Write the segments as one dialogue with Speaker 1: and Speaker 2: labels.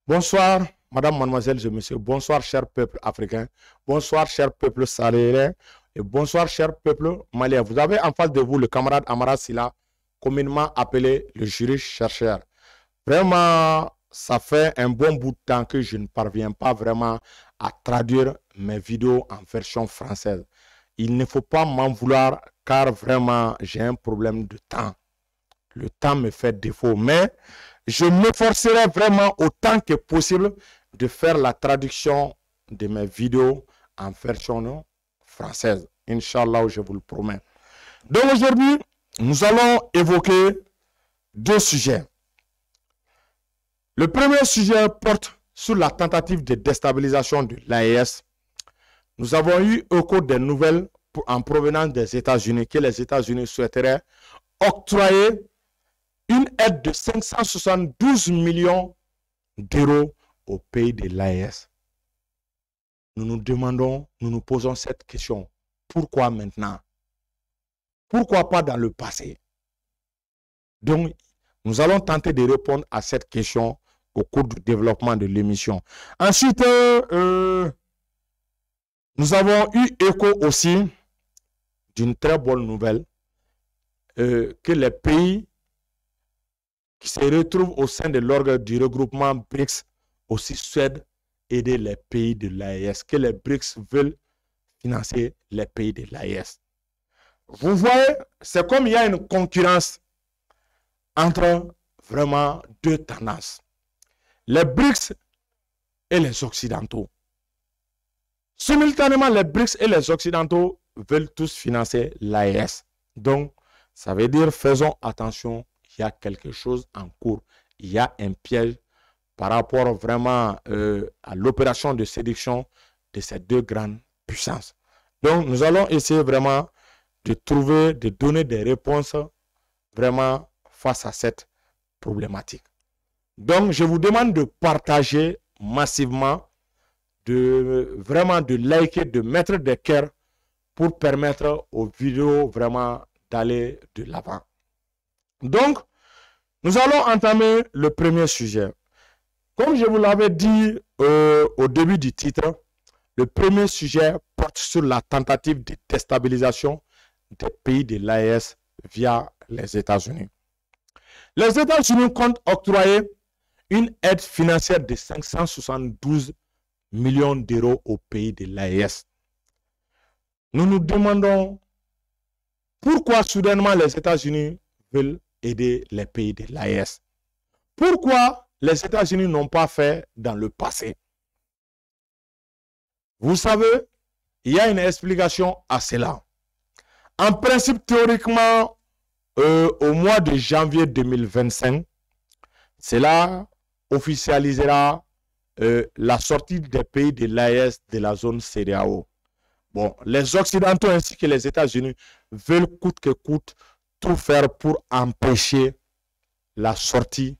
Speaker 1: Bonsoir, madame, mademoiselle et monsieur. Bonsoir, cher peuple africain. Bonsoir, cher peuple sahélien. Et bonsoir, cher peuple malien. Vous avez en face de vous le camarade Amara Silla, communément appelé le juriste chercheur. Vraiment, ça fait un bon bout de temps que je ne parviens pas vraiment à traduire mes vidéos en version française. Il ne faut pas m'en vouloir car vraiment, j'ai un problème de temps. Le temps me fait défaut, mais je m'efforcerai vraiment autant que possible de faire la traduction de mes vidéos en version française. Inch'Allah, je vous le promets. Donc aujourd'hui, nous allons évoquer deux sujets. Le premier sujet porte sur la tentative de déstabilisation de l'AES. Nous avons eu au cours des nouvelles en provenance des États-Unis que les États-Unis souhaiteraient octroyer une aide de 572 millions d'euros au pays de l'AES. Nous nous demandons, nous nous posons cette question. Pourquoi maintenant? Pourquoi pas dans le passé? Donc, nous allons tenter de répondre à cette question au cours du développement de l'émission. Ensuite, nous avons eu écho aussi d'une très bonne nouvelle que les pays qui se retrouvent au sein de l'organe du regroupement BRICS aussi souhaitent aider les pays de l'AES, que les BRICS veulent financer les pays de l'AES. Vous voyez, c'est comme il y a une concurrence entre vraiment deux tendances. Les BRICS et les Occidentaux. Simultanément, les BRICS et les Occidentaux veulent tous financer l'AES. Donc, ça veut dire faisons attention, il y a quelque chose en cours. Il y a un piège par rapport vraiment à l'opération de séduction de ces deux grandes puissances. Donc, nous allons essayer vraiment de trouver, de donner des réponses vraiment face à cette problématique. Donc, je vous demande de partager massivement, vraiment de liker, de mettre des cœurs pour permettre aux vidéos vraiment d'aller de l'avant. Donc, nous allons entamer le premier sujet. Comme je vous l'avais dit au début du titre, le premier sujet porte sur la tentative de déstabilisation des pays de l'AES via les États-Unis. Les États-Unis comptent octroyer une aide financière de 572 millions d'euros au pays de l'AES. Nous nous demandons pourquoi soudainement les États-Unis veulent aider les pays de l'AES. Pourquoi les États-Unis n'ont pas fait dans le passé? Vous savez, il y a une explication à cela. En principe, théoriquement, au mois de janvier 2025, cela officialisera la sortie des pays de l'AES de la zone CEDEAO. Bon, les Occidentaux ainsi que les États-Unis veulent coûte que coûte tout faire pour empêcher la sortie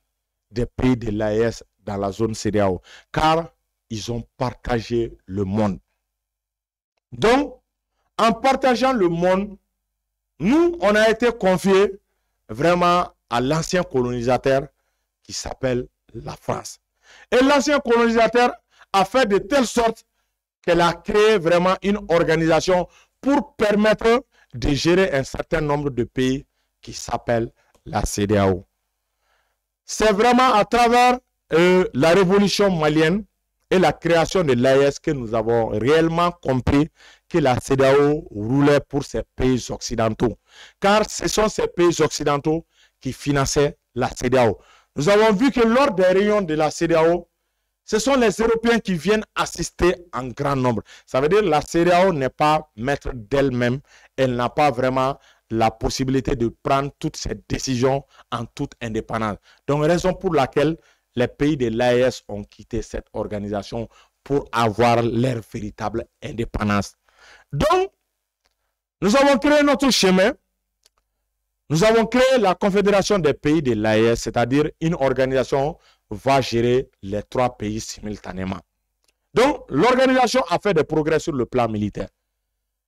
Speaker 1: des pays de l'AES dans la zone CEDEAO, car ils ont partagé le monde. Donc, en partageant le monde, nous, on a été confiés vraiment à l'ancien colonisateur qui s'appelle la France. Et l'ancien colonisateur a fait de telle sorte qu'elle a créé vraiment une organisation pour permettre de gérer un certain nombre de pays qui s'appelle la CEDEAO. C'est vraiment à travers la révolution malienne et la création de l'AES que nous avons réellement compris que la CEDEAO roulait pour ces pays occidentaux. Car ce sont ces pays occidentaux qui finançaient la CEDEAO. Nous avons vu que lors des réunions de la CEDEAO, ce sont les Européens qui viennent assister en grand nombre. Ça veut dire que la CEDEAO n'est pas maître d'elle-même. Elle n'a pas vraiment la possibilité de prendre toutes ces décisions en toute indépendance. Donc, raison pour laquelle les pays de l'AES ont quitté cette organisation pour avoir leur véritable indépendance. Donc, nous avons créé notre chemin. Nous avons créé la Confédération des pays de l'AES, c'est-à-dire une organisation va gérer les trois pays simultanément. Donc, l'organisation a fait des progrès sur le plan militaire.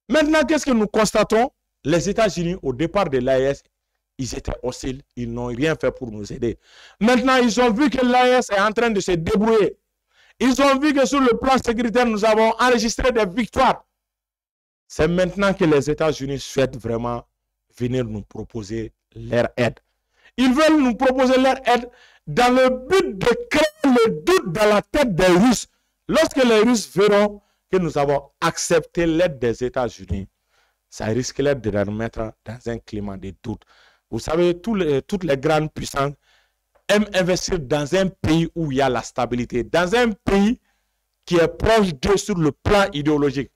Speaker 1: Maintenant, qu'est-ce que nous constatons? Les États-Unis, au départ de l'AES, ils étaient hostiles, ils n'ont rien fait pour nous aider. Maintenant, ils ont vu que l'AES est en train de se débrouiller. Ils ont vu que sur le plan sécuritaire, nous avons enregistré des victoires. C'est maintenant que les États-Unis souhaitent vraiment venir nous proposer leur aide. Ils veulent nous proposer leur aide dans le but de créer le doute dans la tête des Russes. Lorsque les Russes verront que nous avons accepté l'aide des États-Unis, ça risquerait de les mettre dans un climat de doute. Vous savez, toutes les grandes puissances aiment investir dans un pays où il y a la stabilité, dans un pays qui est proche d'eux sur le plan idéologique.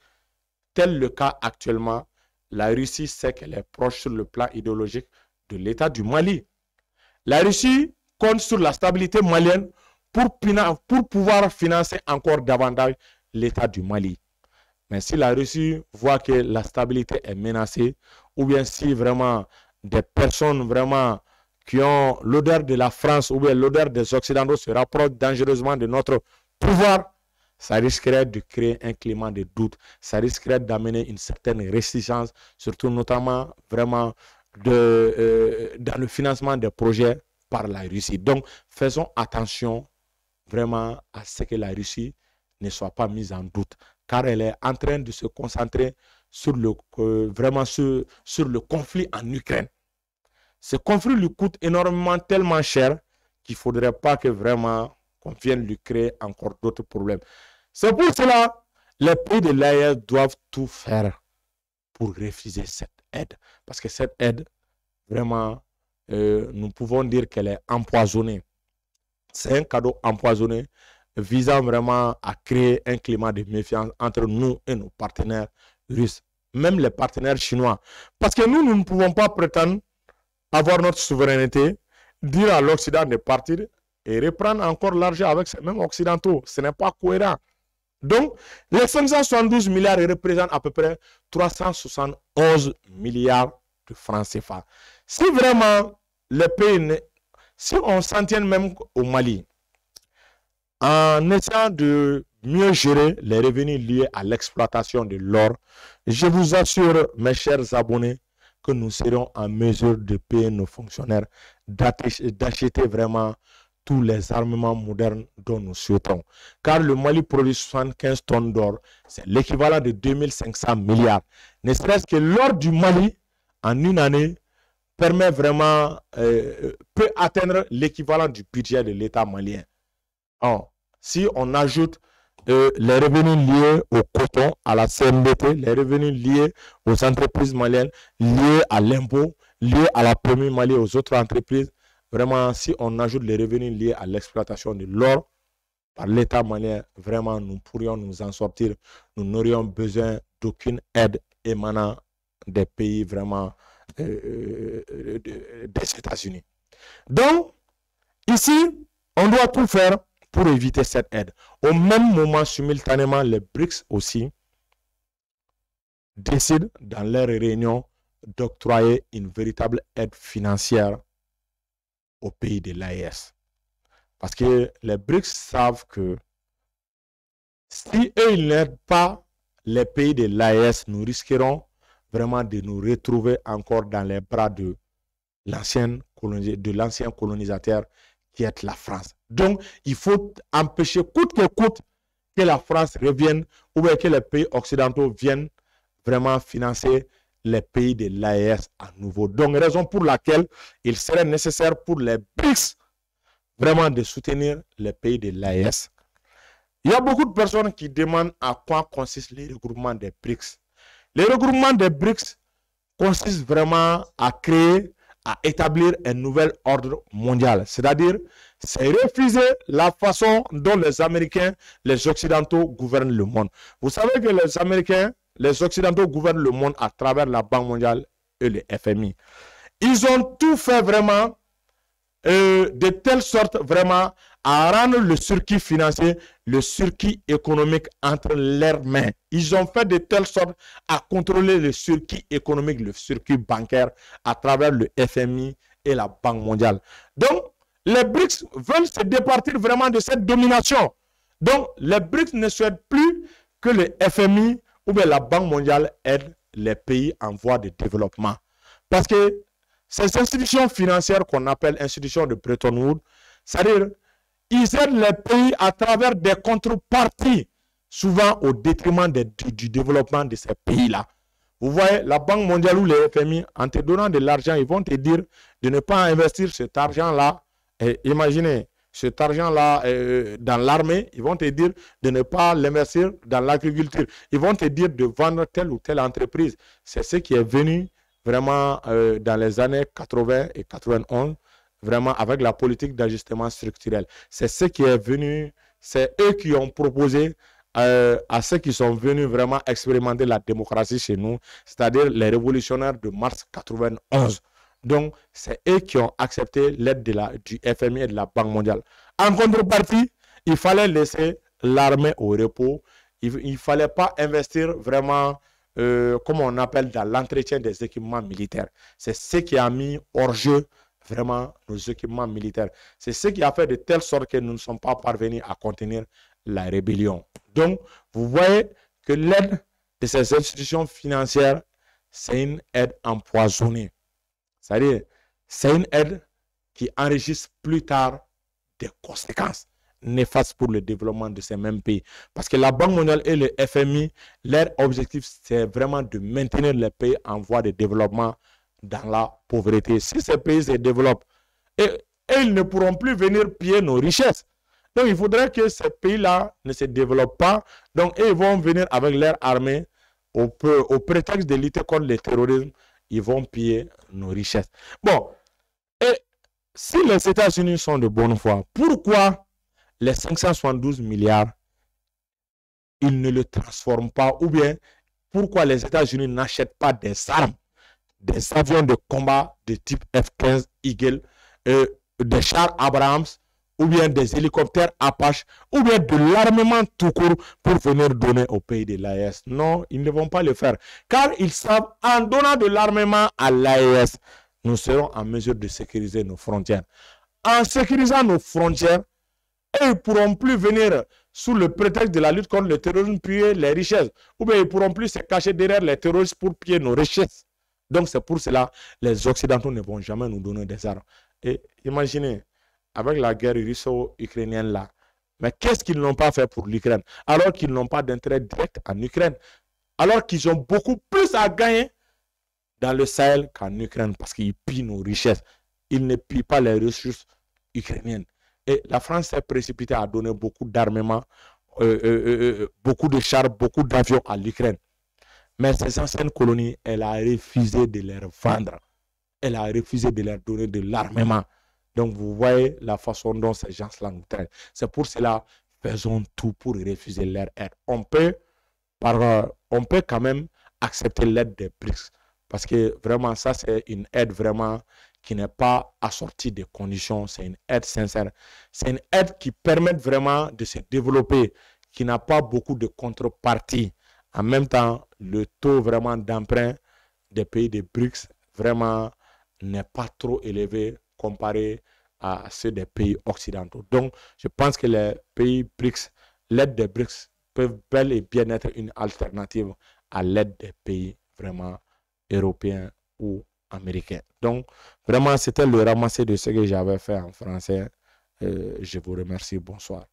Speaker 1: Tel le cas actuellement, la Russie sait qu'elle est proche sur le plan idéologique de l'État du Mali. La Russie compte sur la stabilité malienne pour pouvoir financer encore davantage l'État du Mali. Mais si la Russie voit que la stabilité est menacée, ou bien si vraiment des personnes vraiment qui ont l'odeur de la France ou bien l'odeur des Occidentaux se rapprochent dangereusement de notre pouvoir, ça risquerait de créer un climat de doute, ça risquerait d'amener une certaine réticence, surtout notamment vraiment dans le financement des projets par la Russie. Donc, faisons attention vraiment à ce que la Russie ne soit pas mise en doute, car elle est en train de se concentrer sur sur le conflit en Ukraine. Ce conflit lui coûte énormément, tellement cher qu'il ne faudrait pas que vraiment qu'on vienne lui créer encore d'autres problèmes. C'est pour cela que les pays de l'AES doivent tout faire pour refuser cette aide. Parce que cette aide, vraiment, nous pouvons dire qu'elle est empoisonnée. C'est un cadeau empoisonné visant vraiment à créer un climat de méfiance entre nous et nos partenaires russes, même les partenaires chinois. Parce que nous ne pouvons pas prétendre avoir notre souveraineté, dire à l'Occident de partir et reprendre encore l'argent avec ces mêmes Occidentaux. Ce n'est pas cohérent. Donc, les 572 milliards représentent à peu près 371 milliards de francs CFA. Si vraiment les pays, si on s'en tient même au Mali, en essayant de mieux gérer les revenus liés à l'exploitation de l'or, je vous assure, mes chers abonnés, que nous serons en mesure de payer nos fonctionnaires, d'acheter vraiment tous les armements modernes dont nous souhaitons. Car le Mali produit 75 tonnes d'or, c'est l'équivalent de 2500 milliards. Ne serait-ce que l'or du Mali, en une année, permet vraiment, peut atteindre l'équivalent du budget de l'État malien. Alors, si on ajoute les revenus liés au coton, à la CNBT, les revenus liés aux entreprises maliennes, liés à l'impôt, liés à la première Mali, aux autres entreprises, vraiment, si on ajoute les revenus liés à l'exploitation de l'or par l'État malien, vraiment, nous pourrions nous en sortir. Nous n'aurions besoin d'aucune aide émanant des pays vraiment des États-Unis. Donc, ici, on doit tout faire pour éviter cette aide. Au même moment, simultanément, les BRICS aussi décident dans leur réunion d'octroyer une véritable aide financière aux pays de l'AES. Parce que les BRICS savent que si eux ils n'aident pas les pays de l'AES, nous risquerons vraiment de nous retrouver encore dans les bras de l'ancien colonisateur qui est la France. Donc, il faut empêcher coûte que coûte que la France revienne ou bien que les pays occidentaux viennent vraiment financer les pays de l'AES à nouveau. Donc, raison pour laquelle il serait nécessaire pour les BRICS vraiment de soutenir les pays de l'AES. Il y a beaucoup de personnes qui demandent à quoi consiste le regroupement des BRICS. Le regroupement des BRICS consiste vraiment à créer, à établir un nouvel ordre mondial. C'est-à-dire, c'est refuser la façon dont les Américains, les Occidentaux gouvernent le monde. Vous savez que les Américains, les Occidentaux gouvernent le monde à travers la Banque mondiale et le FMI. Ils ont tout fait vraiment de telle sorte vraiment à rendre le circuit financier, le circuit économique entre leurs mains. Ils ont fait de telle sorte à contrôler le circuit économique, le circuit bancaire à travers le FMI et la Banque mondiale. Donc, les BRICS veulent se départir vraiment de cette domination. Donc, les BRICS ne souhaitent plus que le FMI ou bien la Banque mondiale aide les pays en voie de développement. Parce que ces institutions financières qu'on appelle institutions de Bretton Woods, c'est-à-dire, ils aident les pays à travers des contreparties, souvent au détriment du développement de ces pays-là. Vous voyez, la Banque mondiale ou les FMI, en te donnant de l'argent, ils vont te dire de ne pas investir cet argent-là. Imaginez, cet argent-là dans l'armée, ils vont te dire de ne pas l'investir dans l'agriculture. Ils vont te dire de vendre telle ou telle entreprise. C'est ce qui est venu vraiment dans les années 80 et 91, vraiment avec la politique d'ajustement structurel. C'est ce qui est venu, c'est eux qui ont proposé à ceux qui sont venus vraiment expérimenter la démocratie chez nous, c'est-à-dire les révolutionnaires de mars 91. Donc, c'est eux qui ont accepté l'aide du FMI et de la Banque mondiale. En contrepartie, il fallait laisser l'armée au repos. Il ne fallait pas investir vraiment, comme on appelle, dans l'entretien des équipements militaires. C'est ce qui a mis hors jeu vraiment nos équipements militaires. C'est ce qui a fait de telle sorte que nous ne sommes pas parvenus à contenir la rébellion. Donc, vous voyez que l'aide de ces institutions financières, c'est une aide empoisonnée. C'est-à-dire, c'est une aide qui enregistre plus tard des conséquences néfastes pour le développement de ces mêmes pays. Parce que la Banque mondiale et le FMI, leur objectif, c'est vraiment de maintenir les pays en voie de développement dans la pauvreté. Si ces pays se développent, et ils ne pourront plus venir piller nos richesses. Donc, il faudrait que ces pays-là ne se développent pas. Donc, ils vont venir avec leur armée au prétexte de lutter contre le terrorisme. Ils vont piller nos richesses. Bon, et si les États-Unis sont de bonne foi, pourquoi les 572 milliards, ils ne le transforment pas? Ou bien, pourquoi les États-Unis n'achètent pas des armes, des avions de combat de type F-15 Eagle, des chars Abrams, ou bien des hélicoptères Apache, ou bien de l'armement tout court pour venir donner au pays de l'AES? Non, ils ne vont pas le faire. Car ils savent, en donnant de l'armement à l'AES, nous serons en mesure de sécuriser nos frontières. En sécurisant nos frontières, ils ne pourront plus venir sous le prétexte de la lutte contre le terrorisme piller les richesses. Ou bien ils ne pourront plus se cacher derrière les terroristes pour piller nos richesses. Donc c'est pour cela que les Occidentaux ne vont jamais nous donner des armes. Et imaginez, avec la guerre russo-ukrainienne là, mais qu'est-ce qu'ils n'ont pas fait pour l'Ukraine? Alors qu'ils n'ont pas d'intérêt direct en Ukraine. Alors qu'ils ont beaucoup plus à gagner dans le Sahel qu'en Ukraine parce qu'ils pillent nos richesses. Ils ne pillent pas les ressources ukrainiennes. Et la France s'est précipitée à donner beaucoup d'armement, beaucoup de chars, beaucoup d'avions à l'Ukraine. Mais ces anciennes colonies, elle a refusé de les vendre. Elle a refusé de leur donner de l'armement. Donc, vous voyez la façon dont ces gens-là nous traitent. C'est pour cela, faisons tout pour refuser leur aide. On peut quand même accepter l'aide des BRICS. Parce que vraiment, ça, c'est une aide vraiment qui n'est pas assortie de conditions. C'est une aide sincère. C'est une aide qui permet vraiment de se développer, qui n'a pas beaucoup de contreparties. En même temps, le taux vraiment d'emprunt des pays des BRICS vraiment n'est pas trop élevé comparé à ceux des pays occidentaux. Donc, je pense que les pays BRICS, l'aide des BRICS peuvent bel et bien être une alternative à l'aide des pays vraiment européens ou américains. Donc, vraiment, c'était le ramassé de ce que j'avais fait en français. Je vous remercie. Bonsoir.